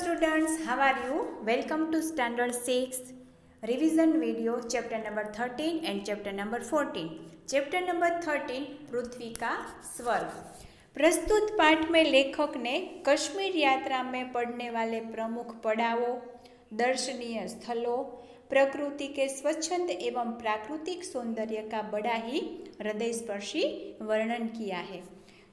students, how are you? Welcome to standard 6 revision video chapter number 13 and chapter number 14. Chapter number 13 पृथ्वी का स्वर्ग। प्रस्तुत पाठ में लेखक ने कश्मीर यात्रा में पड़ने वाले प्रमुख पड़ावों, दर्शनीय स्थलों, प्रकृति के स्वच्छंद एवं प्राकृतिक सौंदर्य का बड़ा ही हृदयस्पर्शी वर्णन किया है।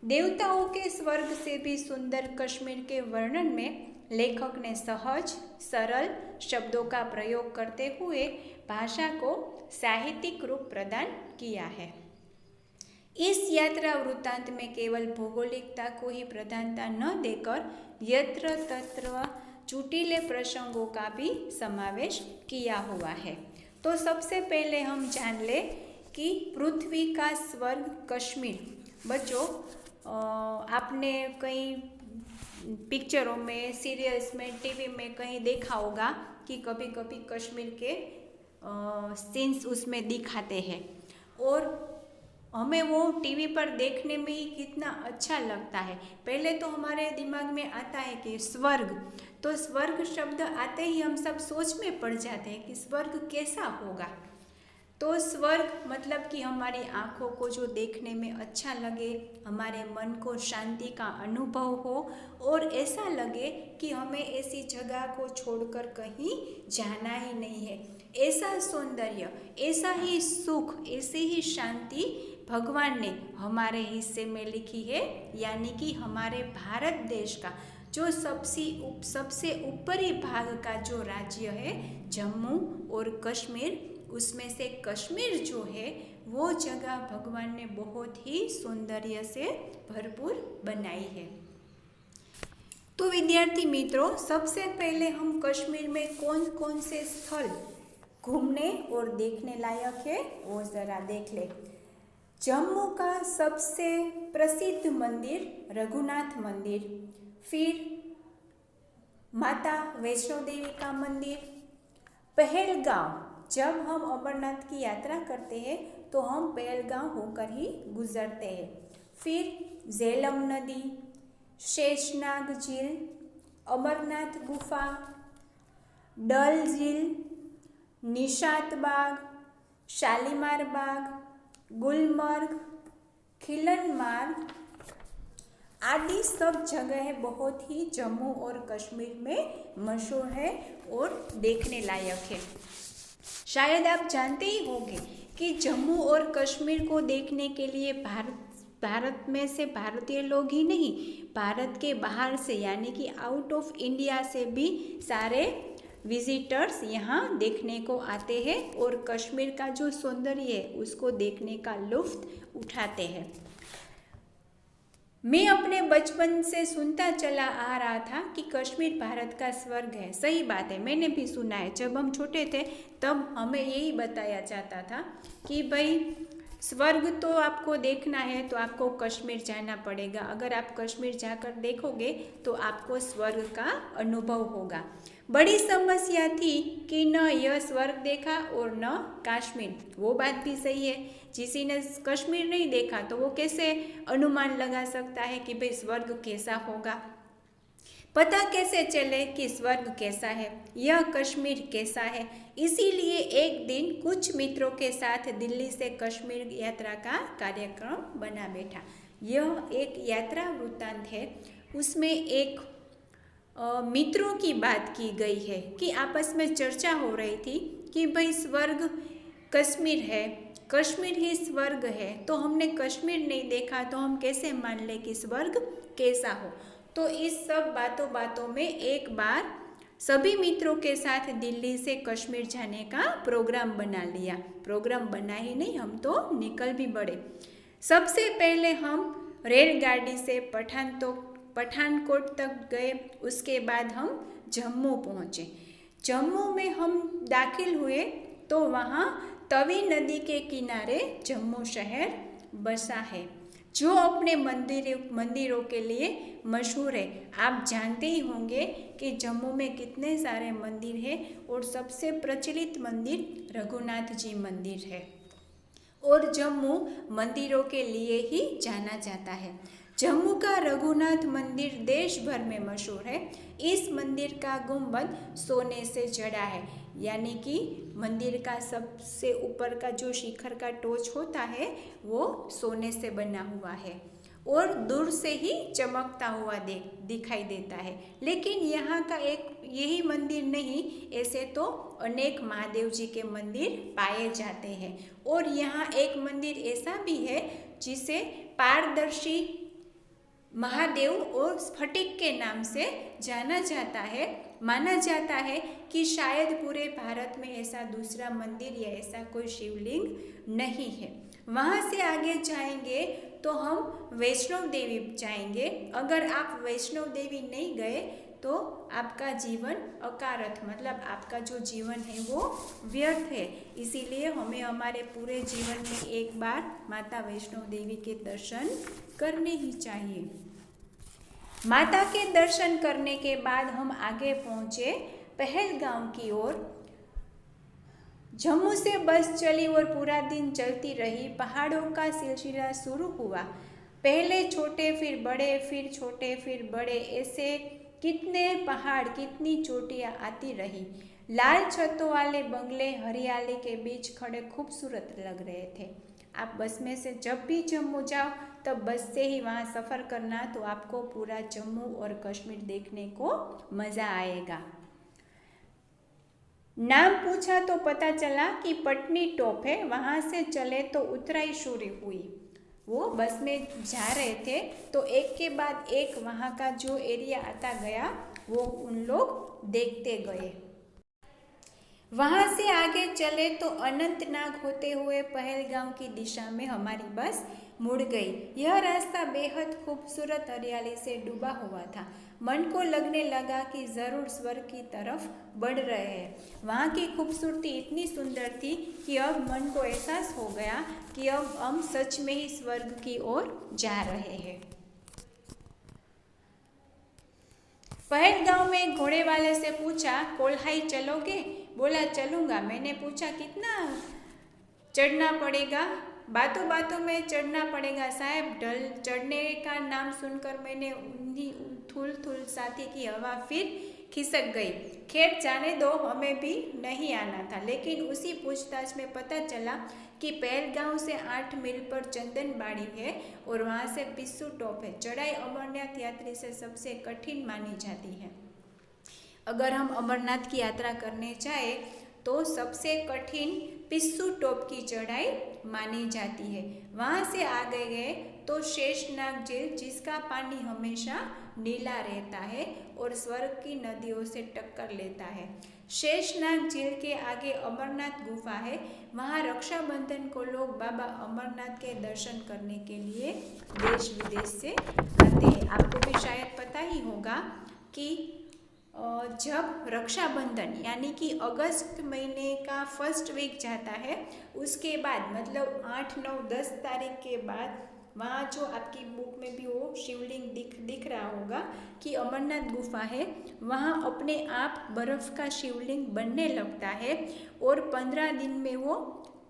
देवताओं के स्वर्ग से भी सुंदर कश्मीर के वर्णन में लेखक ने सहज सरल शब्दों का प्रयोग करते हुए भाषा को साहित्यिक रूप प्रदान किया है। इस यात्रा वृत्तांत में केवल भौगोलिकता को ही प्रधानता न देकर यत्र तत्र चुटीले प्रसंगों का भी समावेश किया हुआ है। तो सबसे पहले हम जान ले कि पृथ्वी का स्वर्ग कश्मीर। बच्चों, आपने कई पिक्चरों में, सीरियल्स में, टीवी में कहीं देखा होगा कि कभी कभी कश्मीर के सीन्स उसमें दिखाते हैं और हमें वो टीवी पर देखने में ही कितना अच्छा लगता है। पहले तो हमारे दिमाग में आता है कि स्वर्ग, तो स्वर्ग शब्द आते ही हम सब सोच में पड़ जाते हैं कि स्वर्ग कैसा होगा। तो स्वर्ग मतलब कि हमारी आँखों को जो देखने में अच्छा लगे, हमारे मन को शांति का अनुभव हो और ऐसा लगे कि हमें ऐसी जगह को छोड़कर कहीं जाना ही नहीं है। ऐसा सौंदर्य, ऐसा ही सुख, ऐसी ही शांति भगवान ने हमारे हिस्से में लिखी है, यानी कि हमारे भारत देश का जो सबसे ऊपरी भाग का जो राज्य है जम्मू और कश्मीर, उसमें से कश्मीर जो है वो जगह भगवान ने बहुत ही सौंदर्य से भरपूर बनाई है। तो विद्यार्थी मित्रों, सबसे पहले हम कश्मीर में कौन कौन से स्थल घूमने और देखने लायक है वो जरा देख ले। जम्मू का सबसे प्रसिद्ध मंदिर रघुनाथ मंदिर, फिर माता वैष्णो देवी का मंदिर, पहलगाम। जब हम अमरनाथ की यात्रा करते हैं तो हम पहलगाम होकर ही गुजरते हैं। फिर झेलम नदी, शेषनाग झील, अमरनाथ गुफा, डल झील, निशात बाग, शालीमार बाग, गुलमर्ग, खिलन मार्ग आदि सब जगह बहुत ही जम्मू और कश्मीर में मशहूर है और देखने लायक है। शायद आप जानते ही होंगे कि जम्मू और कश्मीर को देखने के लिए भारत में से भारतीय लोग ही नहीं, भारत के बाहर से यानी कि आउट ऑफ इंडिया से भी सारे विजिटर्स यहाँ देखने को आते हैं और कश्मीर का जो सौंदर्य है उसको देखने का लुत्फ उठाते हैं। मैं अपने बचपन से सुनता चला आ रहा था कि कश्मीर भारत का स्वर्ग है। सही बात है, मैंने भी सुना है। जब हम छोटे थे तब हमें यही बताया जाता था कि भाई स्वर्ग तो आपको देखना है तो आपको कश्मीर जाना पड़ेगा। अगर आप कश्मीर जाकर देखोगे तो आपको स्वर्ग का अनुभव होगा। बड़ी समस्या थी कि न यह स्वर्ग देखा और न कश्मीर। वो बात भी सही है, जिसी ने कश्मीर नहीं देखा तो वो कैसे अनुमान लगा सकता है कि भाई स्वर्ग कैसा होगा। पता कैसे चले कि स्वर्ग कैसा है, यह कश्मीर कैसा है। इसीलिए एक दिन कुछ मित्रों के साथ दिल्ली से कश्मीर यात्रा का कार्यक्रम बना बैठा। यह एक यात्रा वृत्तांत है। उसमें एक मित्रों की बात की गई है कि आपस में चर्चा हो रही थी कि भाई स्वर्ग कश्मीर है, कश्मीर ही स्वर्ग है, तो हमने कश्मीर नहीं देखा तो हम कैसे मान लें कि स्वर्ग कैसा हो। तो इस सब बातों में एक बार सभी मित्रों के साथ दिल्ली से कश्मीर जाने का प्रोग्राम बना लिया। प्रोग्राम बना ही नहीं, हम तो निकल भी पड़े। सबसे पहले हम रेलगाड़ी से पठानकोट तक गए। उसके बाद हम जम्मू पहुँचे। जम्मू में हम दाखिल हुए तो वहाँ तवी नदी के किनारे जम्मू शहर बसा है, जो अपने मंदिरों के लिए मशहूर है। आप जानते ही होंगे कि जम्मू में कितने सारे मंदिर हैं और सबसे प्रचलित मंदिर रघुनाथ जी मंदिर है और जम्मू मंदिरों के लिए ही जाना जाता है। जम्मू का रघुनाथ मंदिर देश भर में मशहूर है। इस मंदिर का गुंबद सोने से जड़ा है, यानी कि मंदिर का सबसे ऊपर का जो शिखर का टोच होता है वो सोने से बना हुआ है और दूर से ही चमकता हुआ दिखाई देता है। लेकिन यहाँ का एक यही मंदिर नहीं, ऐसे तो अनेक महादेव जी के मंदिर पाए जाते हैं। और यहाँ एक मंदिर ऐसा भी है जिसे पारदर्शी महादेव और स्फटिक के नाम से जाना जाता है। माना जाता है कि शायद पूरे भारत में ऐसा दूसरा मंदिर या ऐसा कोई शिवलिंग नहीं है। वहाँ से आगे जाएंगे तो हम वैष्णव देवी जाएंगे। अगर आप वैष्णव देवी नहीं गए तो आपका जीवन अकारथ, मतलब आपका जो जीवन है वो व्यर्थ है। इसीलिए हमें हमारे पूरे जीवन में एक बार माता वैष्णो देवी के दर्शन करने ही चाहिए। माता के दर्शन करने के बाद हम आगे पहुँचे पहलगाम की ओर। जम्मू से बस चली और पूरा दिन चलती रही। पहाड़ों का सिलसिला शुरू हुआ। पहले छोटे फिर बड़े, फिर छोटे फिर बड़े, ऐसे कितने पहाड़ कितनी चोटियाँ आती रही। लाल छतों वाले बंगले हरियाली के बीच खड़े खूबसूरत लग रहे थे। आप बस में से जब भी जम्मू जाओ तब बस से ही वहाँ सफ़र करना, तो आपको पूरा जम्मू और कश्मीर देखने को मज़ा आएगा। नाम पूछा तो पता चला कि पटनी टॉप है। वहाँ से चले तो उतराई शुरू हुई। वो बस में जा रहे थे तो एक के बाद एक वहाँ का जो एरिया आता गया वो उन लोग देखते गए। वहाँ से आगे चले तो अनंतनाग होते हुए पहलगाम की दिशा में हमारी बस मुड़ गई। यह रास्ता बेहद खूबसूरत हरियाली से डूबा हुआ था। मन को लगने लगा कि ज़रूर स्वर्ग की तरफ बढ़ रहे हैं। वहाँ की खूबसूरती इतनी सुंदर थी कि अब मन को एहसास हो गया कि अब हम सच में ही स्वर्ग की ओर जा रहे हैं। पहलगाम में घोड़े वाले से पूछा, कोल्हाई चलोगे? बोला चलूँगा। मैंने पूछा कितना चढ़ना पड़ेगा? बातों बातों में चढ़ना पड़ेगा साहब। ढल चढ़ने का नाम सुनकर मैंने उन्हीं थुल थुल साथी की हवा फिर खिसक गई। खैर जाने दो, हमें भी नहीं आना था। लेकिन उसी पूछताछ में पता चला कि पहलगाम से 8 मील पर चंदनबाड़ी है और वहाँ से पिस्सू टॉप है। चढ़ाई अमरनाथ यात्री से सबसे कठिन मानी जाती है। अगर हम अमरनाथ की यात्रा करने जाए तो सबसे कठिन पिस्सू टॉप की चढ़ाई मानी जाती है। वहाँ से आगे गए तो शेषनाग झील, जिसका पानी हमेशा नीला रहता है और स्वर्ग की नदियों से टक्कर लेता है। शेषनाग झील के आगे अमरनाथ गुफा है। वहाँ रक्षाबंधन को लोग बाबा अमरनाथ के दर्शन करने के लिए देश विदेश से आते हैं। आपको भी शायद पता ही होगा कि जब रक्षाबंधन यानी कि अगस्त महीने का फर्स्ट वीक जाता है, उसके बाद मतलब 8, 9, 10 तारीख के बाद वहाँ जो आपकी बुक में भी वो शिवलिंग दिख रहा होगा कि अमरनाथ गुफा है। वहाँ अपने आप बर्फ़ का शिवलिंग बनने लगता है और 15 दिन में वो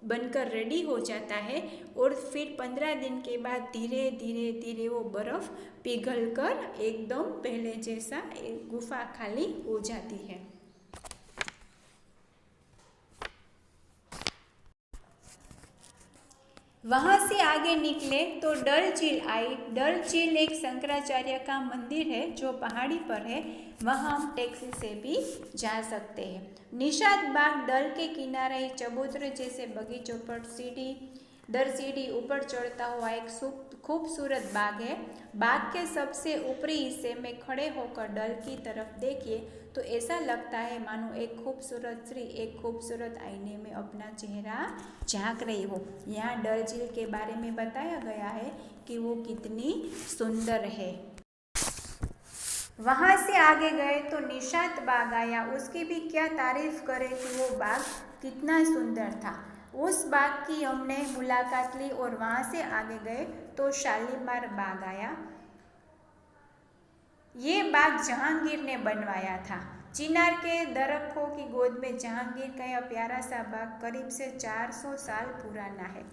बनकर रेडी हो जाता है और फिर 15 दिन के बाद धीरे धीरे धीरे वो बर्फ़ पिघलकर एकदम पहले जैसा एक गुफा खाली हो जाती है। वहाँ से आगे निकले तो डल झील आई। डल झील एक शंकराचार्य का मंदिर है जो पहाड़ी पर है। वहाँ हम टैक्सी से भी जा सकते हैं। निशात बाग डल के किनारे चबूतरे जैसे बगीचों पर सीढ़ी दर सीढ़ी ऊपर चढ़ता हुआ एक खूबसूरत बाग है। बाग के सबसे ऊपरी हिस्से में खड़े होकर डल की तरफ देखिए तो ऐसा लगता है मानो एक खूबसूरत स्त्री एक खूबसूरत आईने में अपना चेहरा झांक रही हो। यहाँ डल झील के बारे में बताया गया है कि वो कितनी सुंदर है। वहाँ से आगे गए तो निशात बाग आया। उसकी भी क्या तारीफ करें कि वो बाग कितना सुंदर था। उस बाग की हमने मुलाकात ली और वहाँ से आगे गए तो शालीमार बाग आया। ये बाग जहांगीर ने बनवाया था। चिनार के दरख्तों की गोद में जहांगीर का यह प्यारा सा बाग करीब से 400 साल पुराना है।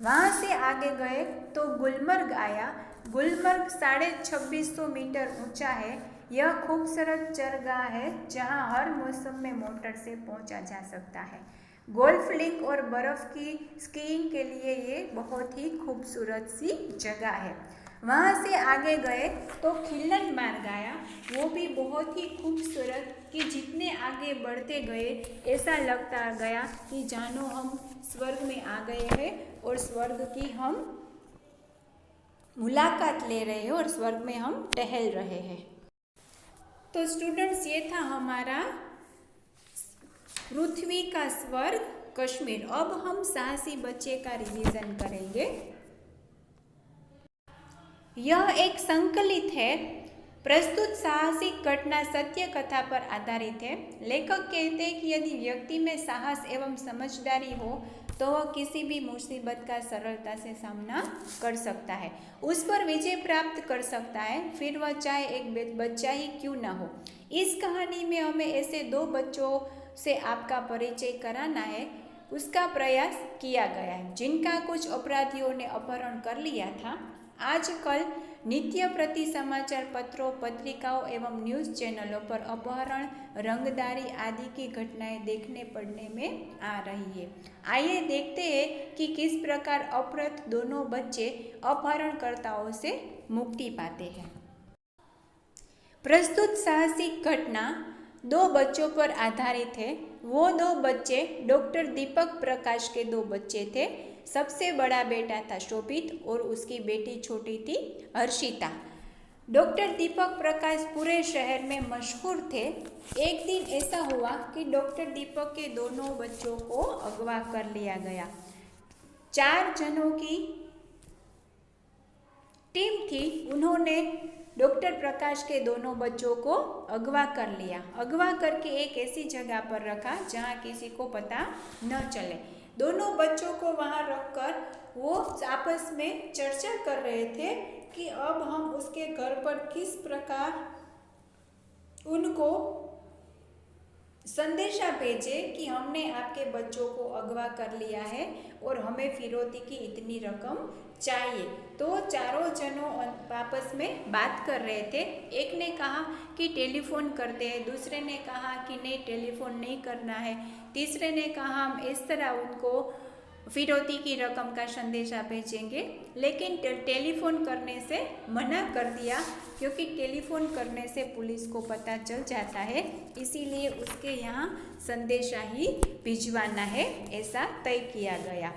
वहाँ से आगे गए तो गुलमर्ग आया। गुलमर्ग 2650 मीटर ऊंचा है। यह खूबसूरत चरगाह है जहाँ हर मौसम में मोटर से पहुँचा जा सकता है। गोल्फ लिंक और बर्फ़ की स्कीइंग के लिए ये बहुत ही खूबसूरत सी जगह है। वहाँ से आगे गए तो खिल्लन मार्ग आया। वो भी बहुत ही खूबसूरत कि जितने आगे बढ़ते गए ऐसा लगता गया कि जानो हम स्वर्ग में आ गए हैं और स्वर्ग की हम मुलाकात ले रहे हैं और स्वर्ग में हम टहल रहे हैं। तो स्टूडेंट्स, ये था हमारा पृथ्वी का स्वर्ग कश्मीर। अब हम साहसी बच्चे का रिवीजन करेंगे। यह एक संकलित है। प्रस्तुत साहसिक घटना सत्य कथा पर आधारित है। लेखक कहते हैं कि यदि व्यक्ति में साहस एवं समझदारी हो तो वह किसी भी मुसीबत का सरलता से सामना कर सकता है, उस पर विजय प्राप्त कर सकता है, फिर वह चाहे एक बच्चा ही क्यों ना हो। इस कहानी में हमें ऐसे दो बच्चों से आपका परिचय कराना है, उसका प्रयास किया गया है, जिनका कुछ अपराधियों ने अपहरण कर लिया था। आजकल नित्य प्रति समाचार पत्रों, पत्रिकाओं एवं न्यूज़ चैनलों पर अपहरण, रंगदारी आदि की घटनाएं देखने पढ़ने में आ रही है। आइए देखते हैं कि किस प्रकार अपहृत दोनों बच्चे अपहरणकर्ताओं से मुक्ति पाते हैं। प्रस्तुत साहसिक घटना दो बच्चों पर आधारित है। वो दो बच्चे डॉक्टर दीपक प्रकाश के दो बच्चे थे। सबसे बड़ा बेटा था शोभित और उसकी बेटी छोटी थी हर्षिता। डॉक्टर दीपक प्रकाश पूरे शहर में मशहूर थे। एक दिन ऐसा हुआ कि डॉक्टर दीपक के दोनों बच्चों को अगवा कर लिया गया। 4 जनों की टीम थी। उन्होंने डॉक्टर प्रकाश के दोनों बच्चों को अगवा कर लिया। अगवा करके एक ऐसी जगह पर रखा जहां किसी को पता न चले। दोनों बच्चों को वहां रखकर वो आपस में चर्चा कर रहे थे कि अब हम उसके घर पर किस प्रकार उनको संदेशा भेजे कि हमने आपके बच्चों को अगवा कर लिया है और हमें फिरौती की इतनी रकम चाहिए। तो चारों जनों आपस में बात कर रहे थे। एक ने कहा कि टेलीफोन करते हैं, दूसरे ने कहा कि नहीं टेलीफोन नहीं करना है, तीसरे ने कहा हम इस तरह उनको फिरौती की रकम का संदेशा भेजेंगे, लेकिन टेलीफोन करने से मना कर दिया क्योंकि टेलीफोन करने से पुलिस को पता चल जाता है, इसीलिए उसके यहाँ संदेशा ही भिजवाना है, ऐसा तय किया गया।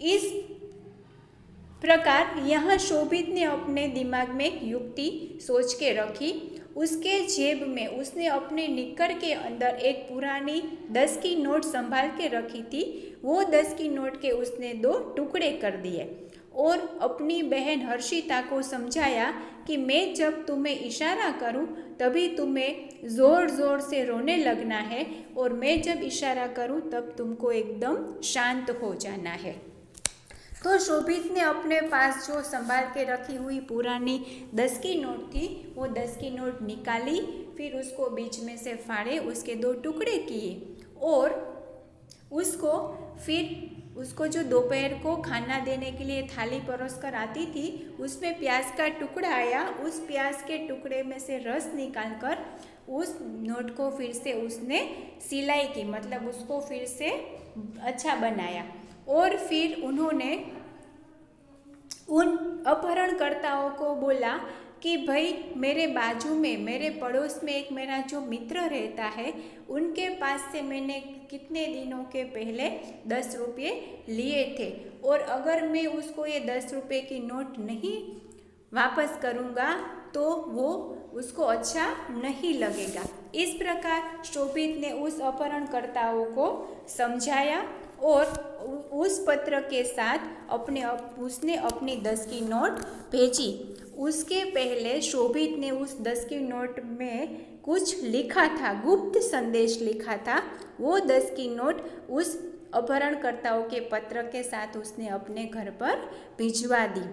इस प्रकार यहाँ शोभित ने अपने दिमाग में एक युक्ति सोच के रखी। उसके जेब में उसने अपने निक्कर के अंदर एक पुरानी 10 की नोट संभाल के रखी थी। वो 10 की नोट के उसने 2 टुकड़े कर दिए और अपनी बहन हर्षिता को समझाया कि मैं जब तुम्हें इशारा करूं तभी तुम्हें ज़ोर ज़ोर से रोने लगना है और मैं जब इशारा करूं तब तुमको एकदम शांत हो जाना है। तो शोभित ने अपने पास जो संभाल के रखी हुई पुरानी 10 की नोट थी वो 10 की नोट निकाली, फिर उसको बीच में से फाड़े, उसके 2 टुकड़े किए और उसको जो दोपहर को खाना देने के लिए थाली परोस कर आती थी उसमें प्याज का टुकड़ा आया। उस प्याज के टुकड़े में से रस निकालकर उस नोट को फिर से उसने सिलाई की, मतलब उसको फिर से अच्छा बनाया और फिर उन्होंने उन अपहरणकर्ताओं को बोला कि भाई मेरे बाजू में, मेरे पड़ोस में एक मेरा जो मित्र रहता है उनके पास से मैंने कितने दिनों के पहले 10 रुपये लिए थे और अगर मैं उसको ये 10 रुपये की नोट नहीं वापस करूँगा तो वो उसको अच्छा नहीं लगेगा। इस प्रकार शोभित ने उस अपहरणकर्ताओं को समझाया और उस पत्र के साथ उसने अपनी 10 की नोट भेजी। उसके पहले शोभित ने उस 10 की नोट में कुछ लिखा था, गुप्त संदेश लिखा था। वो 10 की नोट उस अपहरणकर्ताओं के पत्र के साथ उसने अपने घर पर भिजवा दी।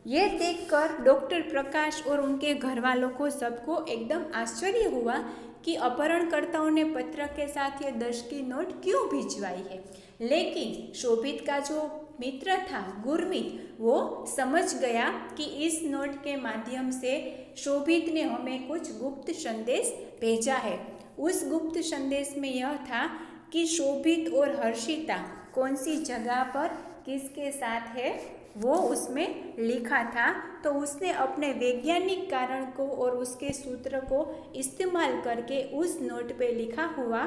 ये देखकर डॉक्टर प्रकाश और उनके घर वालों को सबको एकदम आश्चर्य हुआ कि अपहरणकर्ताओं ने पत्र के साथ ये 10 की नोट क्यों भिजवाई है। लेकिन शोभित का जो मित्र था गुरमीत, वो समझ गया कि इस नोट के माध्यम से शोभित ने हमें कुछ गुप्त संदेश भेजा है। उस गुप्त संदेश में यह था कि शोभित और हर्षिता कौन सी जगह पर किसके साथ है वो उसमें लिखा था। तो उसने अपने वैज्ञानिक कारण को और उसके सूत्र को इस्तेमाल करके उस नोट पे लिखा हुआ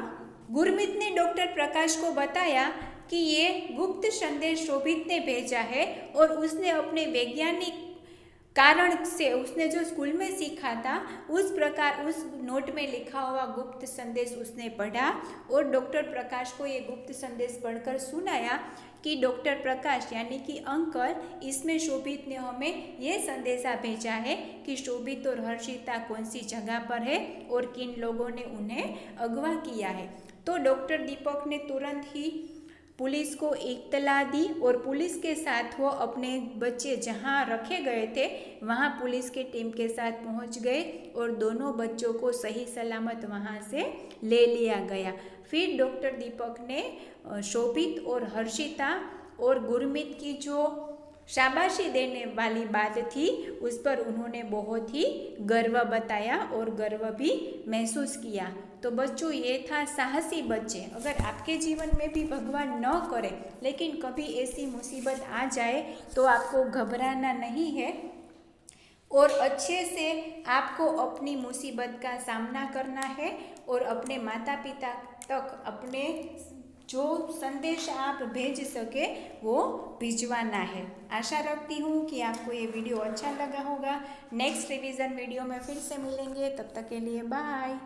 गुरमीत ने डॉक्टर प्रकाश को बताया कि ये गुप्त संदेश शोभित ने भेजा है और उसने अपने वैज्ञानिक कारण से उसने जो स्कूल में सीखा था उस प्रकार उस नोट में लिखा हुआ गुप्त संदेश उसने पढ़ा और डॉक्टर प्रकाश को ये गुप्त संदेश पढ़कर सुनाया कि डॉक्टर प्रकाश यानी कि अंकल, इसमें शोभित ने हमें ये संदेशा भेजा है कि शोभित और हर्षिता कौन सी जगह पर है और किन लोगों ने उन्हें अगवा किया है। तो डॉक्टर दीपक ने तुरंत ही पुलिस को इत्तला दी और पुलिस के साथ वो अपने बच्चे जहाँ रखे गए थे वहाँ पुलिस की टीम के साथ पहुँच गए और दोनों बच्चों को सही सलामत वहाँ से ले लिया गया। फिर डॉक्टर दीपक ने शोभित और हर्षिता और गुरमीत की जो शाबाशी देने वाली बात थी उस पर उन्होंने बहुत ही गर्व बताया और गर्व भी महसूस किया। तो बच्चों, ये था साहसी बच्चे। अगर आपके जीवन में भी भगवान न करे लेकिन कभी ऐसी मुसीबत आ जाए तो आपको घबराना नहीं है और अच्छे से आपको अपनी मुसीबत का सामना करना है और अपने माता पिता तक अपने जो संदेश आप भेज सके वो भिजवाना है। आशा रखती हूँ कि आपको ये वीडियो अच्छा लगा होगा। नेक्स्ट रिवीजन वीडियो में फिर से मिलेंगे, तब तक के लिए बाय।